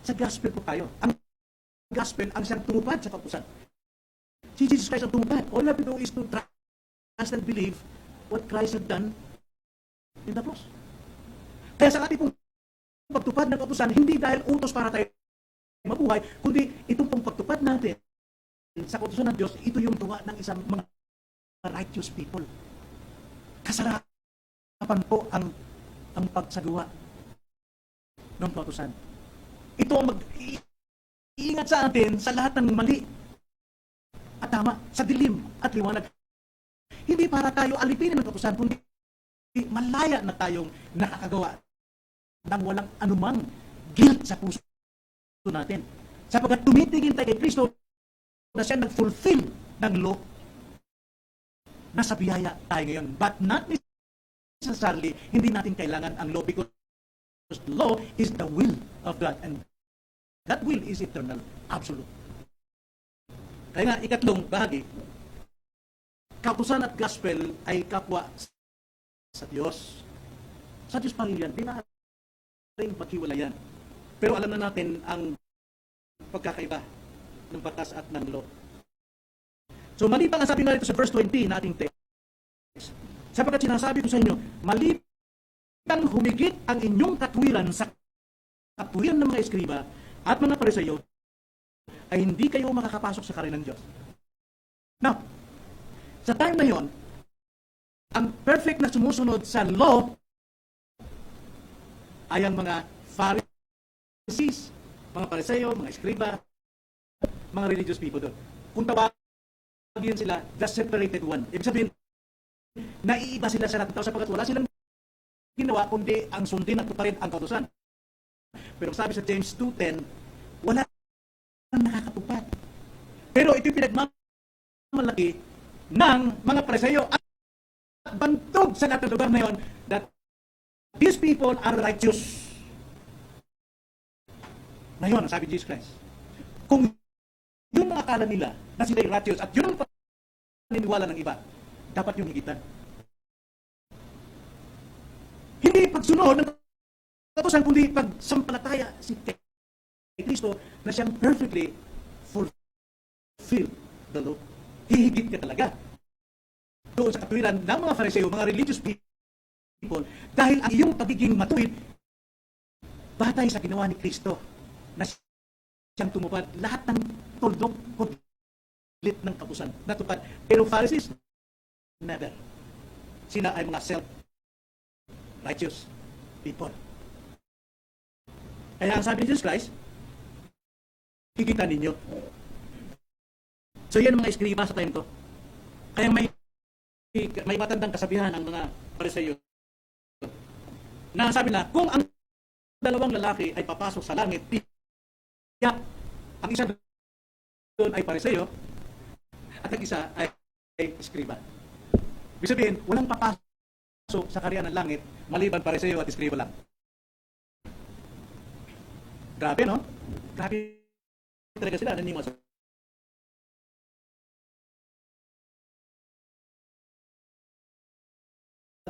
sa gospel po tayo. Ang gospel ang siyang tumupad sa kautusan. Si Jesus Christ ang tumupad. All we have to do is to trust and believe what Christ had done in the cross. Kaya sa ating pong pagtupad ng kautusan, hindi dahil utos para tayo mabuhay, kundi itong pong pagtupad natin sa kautusan ng Diyos, ito yung tuwa ng isang mga righteous people. Kasarapan po ang pagsagawa ng kautusan. Ito ang mag-iingat sa atin sa lahat ng mali at tama, sa dilim at liwanag. Hindi para tayo alipinin ng kautusan, kundi malaya na tayong nakakagawa ng walang anumang guilt sa puso natin. Sapagkat tumitingin tayo kay Kristo na siya nag-fulfill ng law, nasa biyaya tayo ngayon. But not necessarily, hindi natin kailangan ang law because the law is the will of God and that will is eternal, absolute. Kaya nga, ikatlong bahagi, kautusan at gospel ay kapwa sa Diyos. Sa Diyos pa rin yan, di na rin paghiwalayan. Pero alam na natin ang pagkakaiba ng batas at ng law. So maliban ang sabi nga rito sa verse 20 na ating text, sapagkat sinasabi ko sa inyo, maliban humigit ang inyong katwiran sa katwiran ng mga eskriba at mga Pariseo, ay hindi kayo makakapasok sa kaharian ng Diyos. Now, sa time na yon, ang perfect na sumusunod sa law ay ang mga Pharisees, mga Pariseo, mga eskriba, mga religious people doon. Kung tawagin sila, the separated one. Ibig sabihin, naiiba sila sa lahat ng tao sapagkat wala silang ginawa kundi ang sundin at tuparin ang kautusan. Pero sabi sa James 2:10, wala nang nakakatupad. Pero ito yung pinagmamalaki ng mga Pariseo at bantog sa lahat ng lugar na yun that these people are righteous. Ngayon, ang sabi Jesus Christ, kung yung mga akala nila na sila ay righteous at yun ang paniniwala ng iba, dapat yung higitan. Hindi pagsunod ng kautusan, kundi pagsampalataya si Kristo na siyang perfectly fulfill the law. Hihigit ka talaga doon sa katwiran ng mga Fariseo, mga religious people, dahil ang iyong pagiging matuwid batay sa ginawa ni Kristo na siyang tumupad lahat ng tuldok kudlit ng kautusan natupad. Pero Pharisees, never. Sila ay mga self-righteous people. Kaya ang sabi ni Jesus Christ, higitan ninyo. So yan ang mga eskriba sa time to. Kaya may matandang kasabihan ang mga Pariseo na sabi na, kung ang dalawang lalaki ay papasok sa langit, tiyak ang isa doon ay Pariseo at ang isa ay eskriba. Ibig sabihin, walang papasok sa kaharian ng langit maliban Pariseo at eskriba lang. Grabe, no? Grabe talaga sila. Naniniwala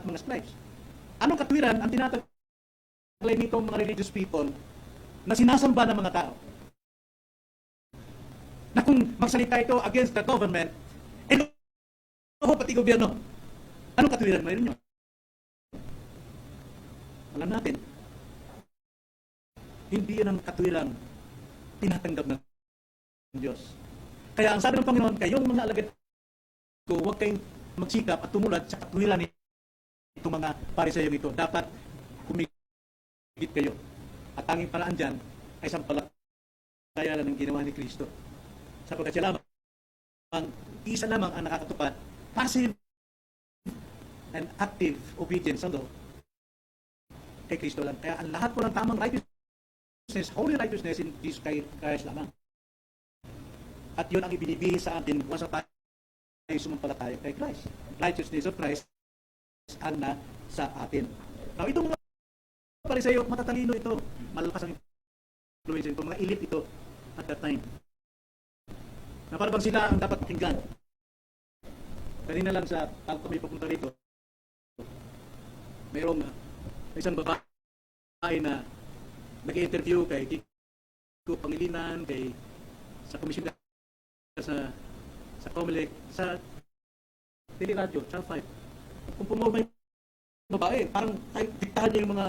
mga scribes. Anong katwiran ang tinataglay nitong mga religious people na sinasamba ng mga tao? Na kung magsalita ito against the government, pati gobyerno, anong katwiran mayroon nyo? Alam natin, hindi yan ang katwirang tinatanggap ng Diyos. Kaya ang sabi ng Panginoon, kayong mga alagad ko, huwag kayong magsikap at tumulad sa katwiran itong mga parisayong ito. Dapat humigit kayo. At tanging paraan dyan ay sampalatayan ng ginawa ni Kristo. Sapagkat siya lamang, isa lamang ang nakakatupad, passive and active obedience sa law kay Kristo lang. Kaya ang lahat po ng tamang righteousness, holy righteousness in Jesus Christ lamang. At yun ang ibinibigay sa atin once tayo sumampalataya kay Christ. Righteousness of Christ ang nasa atin. Now, itong mga pariseyo, matatalino ito. Malakas ang influence ito. Mga elite ito at that time. Na parang sila ang dapat pakinggan. Kanina lang sa bago kami papunta rito, mayroong isang babae na nag-interview kay Kiko Pangilinan, sa komisyon sa Comelec, sa Teleradio, Channel 5. Kung pumorma yung babae, parang diktahan niya yung mga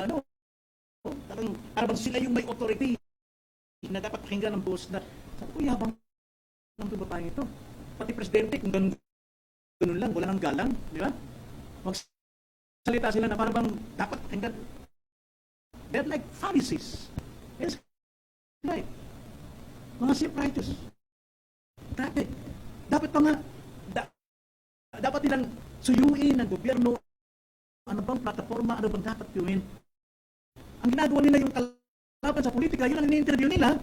parang sila yung may authority na dapat pakinggan ng boss na sabi ko, yabang ng babae ito. Pati presidente, kung ganun lang, wala nang galang, di ba? Magsalita sila na parang dapat pakinggan. They're like Pharisees. Yes, right. Mga self-righteous. Grabe. Dapat pa nga, dapat nilang suyuin ng gobyerno. Ano bang plataforma, ano bang dapat gawin? Ang ginagawa nila yung kalaban sa politika, yun ang ini-interview nila.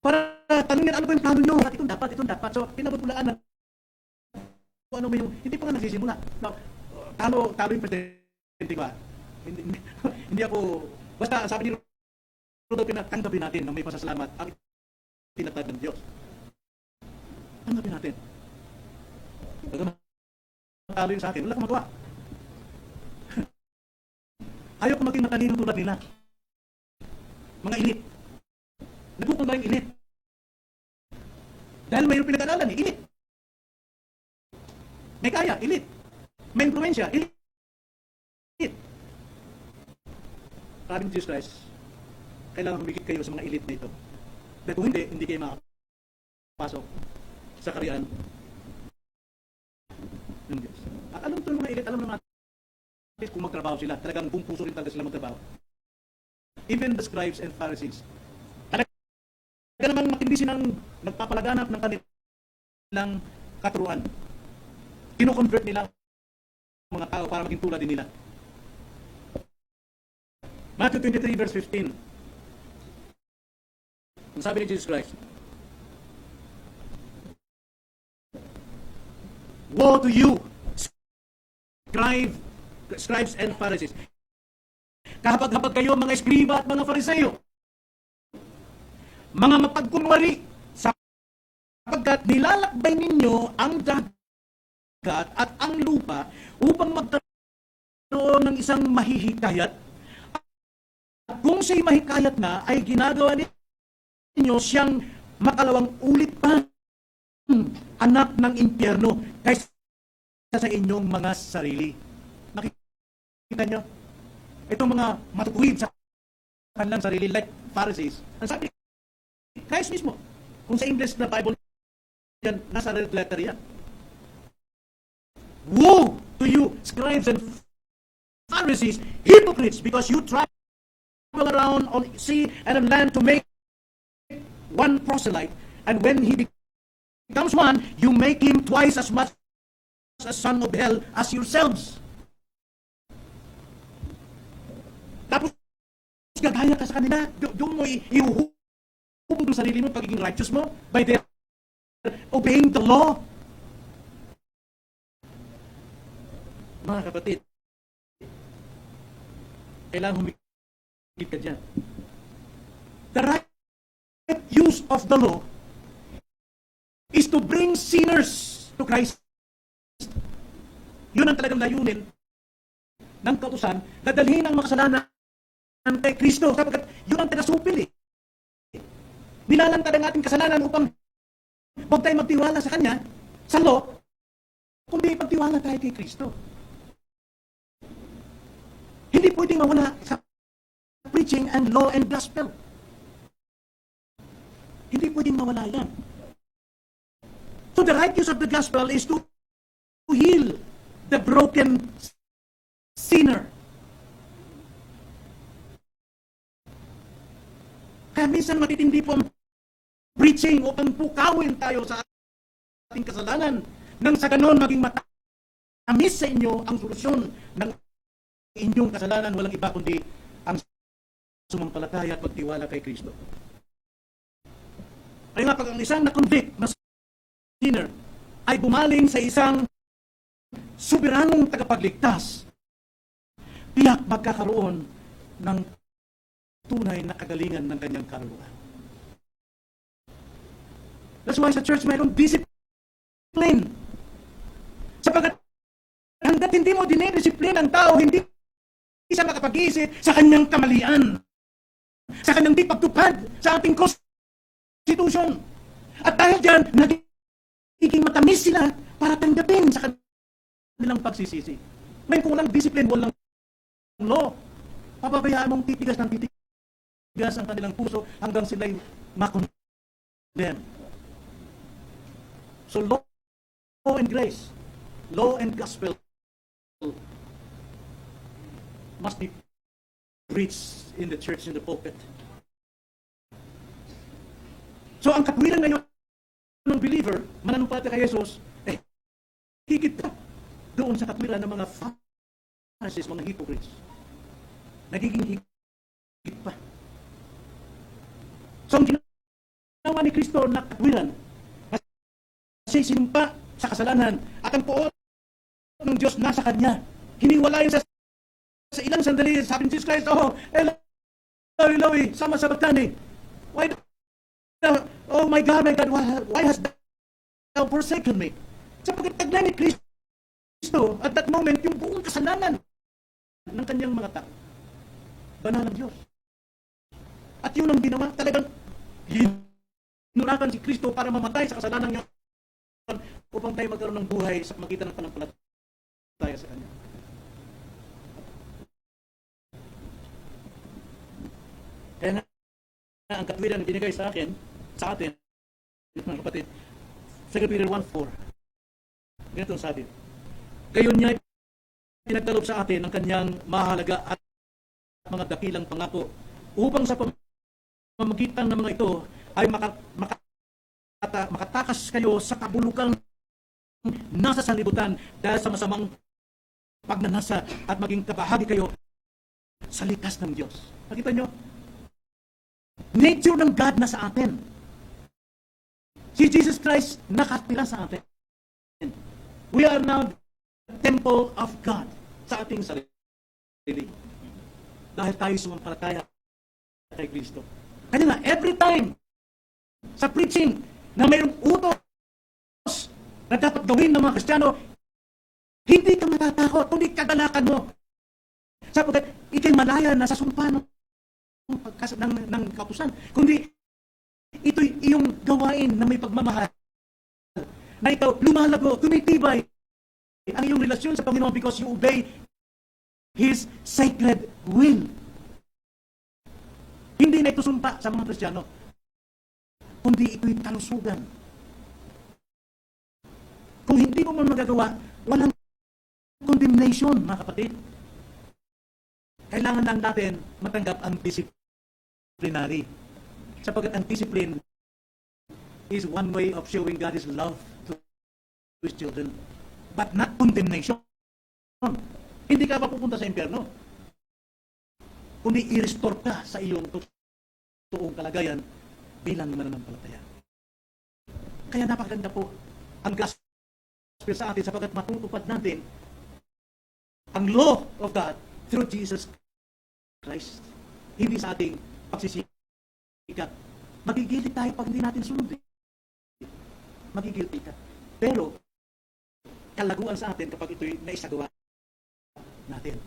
Para tanungin ano ba yung plano nyo? Itong dapat. So, pinabutulaan na ano ba yung, hindi pa nga nagsisimula. Now, talo yung presidente ba? Hindi ako, basta sabi ni Rodolfo, tanggapin natin na may pasasalamat ang tinatag ng Diyos. Tanggapin natin. Talo yung sa akin, wala akong magawa. Ayaw ko maging matalino tulad nila. Mga elite. Nagpupun ba yung elite? Dahil mayroong pinag-aralan, elite. May kaya, elite. May influensya, elite. Sabi ni Jesus Christ, kailangan humigit kayo sa mga elite na ito. Dahil kung hindi kayo makapasok sa karyaan ng Diyos. At alam ito ng mga elite, alam ng mga kung magtrabaho sila, talagang buong puso rin talaga sila magtrabaho. Even the scribes and Pharisees, talaga namang matindi silang nagpapalaganap ng kanilang katuruan. Kino-convert nila mga tao para maging tulad din nila. Matthew 23 verse 15. Ang sabi ni Jesus Christ, woe to you, scribes and Pharisees. Kapag kayo mga eskriba at mga Fariseyo, mga mapagkunwari, sapagkat nilalakbay ninyo ang dagat at ang lupa upang magkaroon ng isang mahihikayat. At kung siya'y mahikayat na, ay ginagawa ninyo siyang makalawang ulit pa anak ng impyerno kaysa sa inyong mga sarili. Nakikita nyo? Itong mga matutuwid sa kanilang sarili like Pharisees. Ang sabi Christ mismo, kung sa English na Bible yan, nasa red letter yan. Woe to you, scribes and Pharisees, hypocrites, because you travel around on sea and on land to make one proselyte, and when he becomes one, you make him twice as much a son of hell as yourselves. Tapos, gagaya ka sa kanila, doon mo ihuhubog ng sarili mo, pagiging righteous mo, by their obeying the law. Mga kapatid, kailangan humigit ka dyan. The right use of the law is to bring sinners to Christ. Yun ang talagang layunin ng kautusan, dadalhin ang makasalanan kay Kristo, sapagkat yun ang taga-supil eh. Nilalantad ang ating kasalanan upang huwag tayo magtiwala sa Kanya, sa law, kundi magtiwala tayo kay Kristo. Hindi pwedeng mawala sa preaching and law and gospel. Hindi pwedeng mawala yan. So the right use of the gospel is to heal the broken sinner. Kaya minsan matitindi po ang preaching upang pukawin tayo sa ating kasalanan nang sa ganon maging matamis sa inyo ang solusyon ng inyong kasalanan, walang iba kundi ang sumampalataya at pagtiwala kay Kristo. Ay nga, pag ang isang na-convict na sinner ay bumaling sa isang soberanong tagapagligtas, tiyak magkakaroon ng tunay na kagalingan ng kanyang kaluluwa. That's why sa church mayroong discipline. Sapagkat hanggat hindi mo dinidisiplin ang tao, hindi siya makapag-isip sa kanyang kamalian, sa kanyang di pagtupad sa ating constitution. At dahil dyan, nagiging matamis sila para tanggapin sa kanilang pagsisisi. May kulang discipline, walang law. Papabayaan mong titigas ng titigas ang kanilang puso hanggang sila'y makondemn. So law and grace, law and gospel must be preached in the church, in the pulpit. So ang katwiran ngayon ng believer, mananampalataya kay Jesus, higit pa doon sa katwiran ng mga Pharisees, mga hypocrites. Nagiging higit pa. So ang ginawa ni Kristo na katwiran, kasi sinumpa sa kasalanan at ang poot ng Diyos nasa Kanya. Hiniwalayan sa ilang sandali, sabi ni Jesus Christ, Eloi, Eloi, sama sabachthani. Oh my God, why hast thou forsaken me? Sapagkat taglay ni Kristo at that moment, yung buong kasalanan ng kanyang mga tao. Banal ng Diyos. At yun ang ginawa, talagang hinurakan si Kristo para mamatay sa kasalanan niyo upang tayo magkaroon ng buhay sa magitan ng pananampalataya sa Kanya. Kaya nga, ang katwiran na binigay sa atin, mga kapatid, 2 Peter 1:4, ganito ang sabi, gayon niya pinagdalob sa atin ang kanyang mahalaga at mga dakilang pangako upang sa pamamagitan ng mga ito ay makatakas kayo sa kabulukang nasa sanlibutan dahil sa masamang pagnanasa at maging kabahagi kayo sa likas ng Diyos. Nakita nyo? Nature ng God na sa atin. Si Jesus Christ nakatira sa atin. We are now the temple of God sa ating sarili. Dahil tayo sumampalataya kay Kristo. Kaya na, every time sa preaching na mayroong utos na dapat gawin ng mga Kristiyano, hindi ka matatakot, kundi kagalakan mo. Sapagkat ikay malaya na sa sumpa ng kautusan, kundi ito'y iyong gawain na may pagmamahal, na ikaw lumalago, tumitibay ang iyong relasyon sa Panginoon because you obey His sacred will. Hindi na ito sumpa sa mga Kristiyano, kundi ito'y kalusugan. Kung hindi mo man magagawa, walang condemnation, mga kapatid. Kailangan lang natin matanggap ang disciplinary. Sapagkat ang discipline is one way of showing God His love to His children, but not condemnation. Hindi ka mapupunta sa impyerno, kundi i-restore ka sa iyong totoong kalagayan bilang mananampalataya. Kaya napakaganda po ang gospel sa atin sapagkat matutupad natin ang law of God through Jesus Christ. Hindi sa ating pagsisikat. Magigilty tayo pag hindi natin sunod. Magigilty ka. Pero, kalaguan sa atin kapag ito'y naisagawa natin.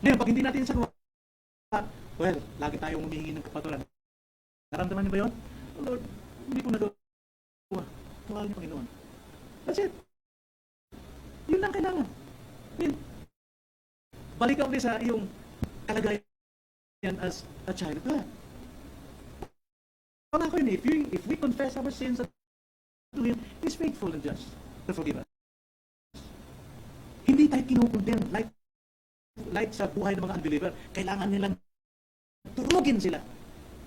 Ngayon, pag hindi natin isagawa, well, lagi tayong humihingi ng kapaturan. Naramdaman niyo ba yun? Lord, hindi ko nagawa. Mahal niyo, Panginoon. That's it. Yun lang kailangan. Then, balik ka ulit sa iyong kalagayan as a child of God. Pangako yun, if we confess our sins to Him, He's faithful and just to forgive us. Hindi tayo kinukundem like sa buhay ng mga unbeliever. Kailangan nilang durugin sila.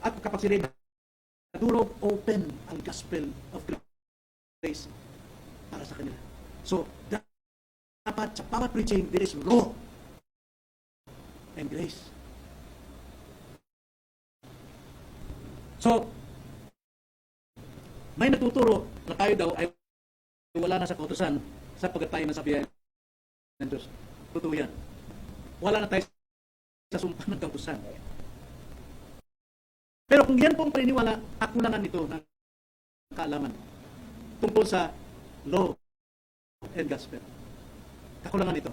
At kapag sila durog, open ang gospel of grace para sa kanila. So, dapat sa bawat preaching, there is law and grace. So, may nagtuturo na tayo daw ay wala na sa kautusan sapagkat tayo nasa biyaya ng Diyos. Totoo yan. Wala na tayo sa sumpa ng kautusan. Pero kung yan pong paniniwala, kakulangan nito ng kaalaman tungkol sa law and gospel. Kakulangan nito.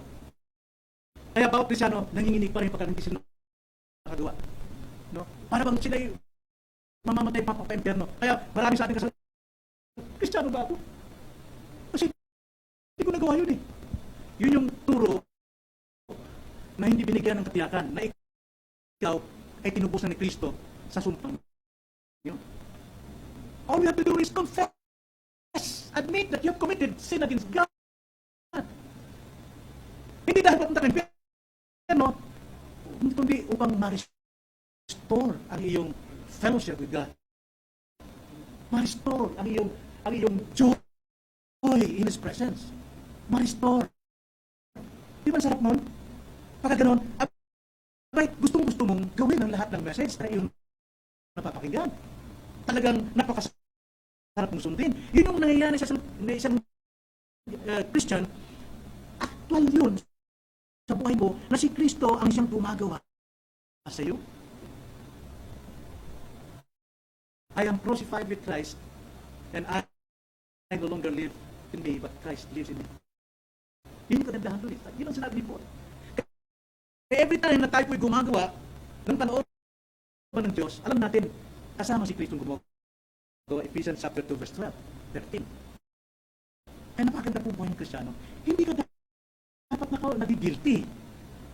Kaya bawat Kristyano, nanginginig pa rin pagka hindi sila nakagawa. No? Para bang sila mamamatay mapapa-imperno. Kaya marami sa ating kasalanan, Kristyano ba ako? Kasi hindi ko nagawa yun eh. Yun yung turo na hindi binigyan ng katiyakan na ikaw ay tinubusan ni Kristo sa sumpang. Yun. All you have to do is confess. Admit that you have committed sin against God. Hindi dahil papunta kang impyerno, kundi upang ma-restore ang iyong fellowship with God. Ma-restore ang iyong joy in His presence. Ma-restore. Di ba sarap nun? Pagka ganon, right, gusto mong gawin ang lahat ng message na iyong napapakinggan. Talagang napakasarap mong sundin. Yun yung nangyayari sa isang Christian. Actual yun sa buhay mo na si Kristo ang siyang gumagawa sa iyo. I am crucified with Christ and I no longer live in me but Christ lives in me. Yun yung kagandahan doon. Yun ang sinabi ni Paul. Kaya every time na tayo po'y gumagawa ng panooban ng Diyos, alam natin, kasama si Kristo gumagawa. Ephesians chapter 2 verse 12, 13. Kaya napakaganda po buhay ng Kristiyano. Hindi ka dapat nagigilty.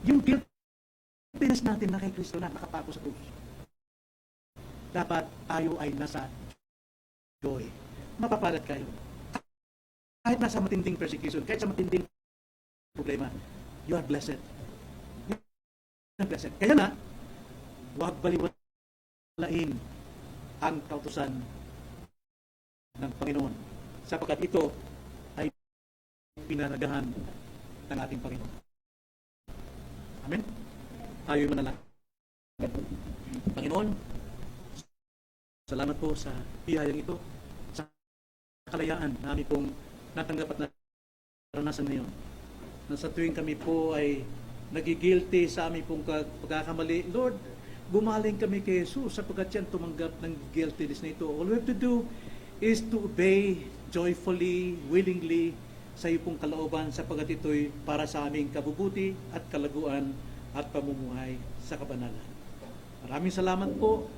Yung guiltiness natin na kay Kristo na nakapako sa krus. Dapat tayo ay nasa joy. Mapapalad kayo. Kahit nasa matinding persecution, kahit sa matinding problema, you are blessed. You are blessed. Kaya na, huwag baliwalain ang kautusan ng Panginoon sapagkat ito ay pinanagahan ng ating Panginoon. Amen? Tayo'y manalangin. Panginoon, salamat po sa biyayang ito, sa kalayaan na aming pong natanggap at naranasan ngayon. Na sa tuwing kami po ay nagigilty sa aming pong pagkakamali, Lord, gumaling kami kay Jesus sapagkat yan tumanggap ng guiltiness na ito. All we have to do is to obey joyfully, willingly sa iyo pong kalooban sapagkat ito'y para sa aming kabubuti at kalaguan at pamumuhay sa kabanalan. Maraming salamat po